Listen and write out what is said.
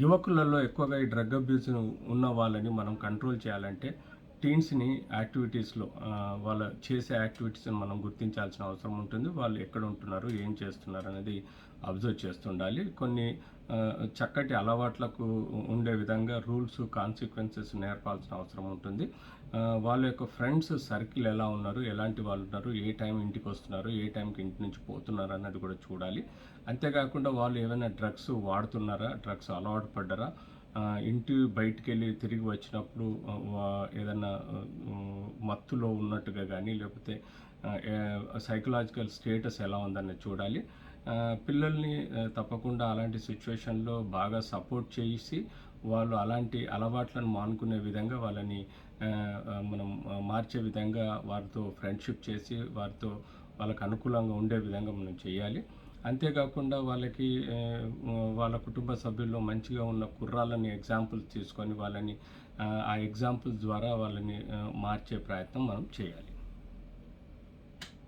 యువకులలో ఎక్కువగా ఈ drug abuse ఉన్న వాళ్ళని మనం కంట్రోల్ చేయాలంటే టీన్స్ని యాక్టివిటీస్లో వాళ్ళ చేసే యాక్టివిటీస్ని మనం గుర్తించాల్సిన అవసరం ఉంటుంది. వాళ్ళు ఎక్కడ ఉంటున్నారు, ఏం చేస్తున్నారు అనేది అబ్జర్వ్ చేస్తుండాలి. కొన్ని చక్కటి అలవాట్లకు ఉండే విధంగా రూల్స్, కాన్సిక్వెన్సెస్ నేర్పాల్సిన అవసరం ఉంటుంది. వాళ్ళ యొక్క ఫ్రెండ్స్ సర్కిల్ ఎలా ఉన్నారు, ఎలాంటి వాళ్ళు ఉన్నారు, ఏ టైం ఇంటికి వస్తున్నారు, ఏ టైంకి ఇంటి నుంచి పోతున్నారు అన్నది కూడా చూడాలి. అంతేకాకుండా వాళ్ళు ఏమైనా డ్రగ్స్ వాడుతున్నారా, డ్రగ్స్ అలవాటు పడ్డారా, ఇంటి బయటికి వెళ్ళి తిరిగి వచ్చినప్పుడు ఏదన్నా మత్తులో ఉన్నట్టుగా కానీ లేకపోతే సైకలాజికల్ స్టేటస్ ఎలా ఉందని చూడాలి. పిల్లల్ని తప్పకుండా అలాంటి సిచ్యువేషన్లో బాగా సపోర్ట్ చేసి వాళ్ళు అలాంటి అలవాట్లను మానుకునే విధంగా వాళ్ళని మనం మార్చే విధంగా వారితో ఫ్రెండ్షిప్ చేసి వాళ్ళకు అనుకూలంగా ఉండే విధంగా మనం చేయాలి. అంతేకాకుండా వాళ్ళకి వాళ్ళ కుటుంబ సభ్యుల్లో మంచిగా ఉన్న కుర్రాళ్ళని ఎగ్జాంపుల్స్ తీసుకొని వాళ్ళని ఆ ఎగ్జాంపుల్స్ ద్వారా వాళ్ళని మార్చే ప్రయత్నం మనం చేయాలి.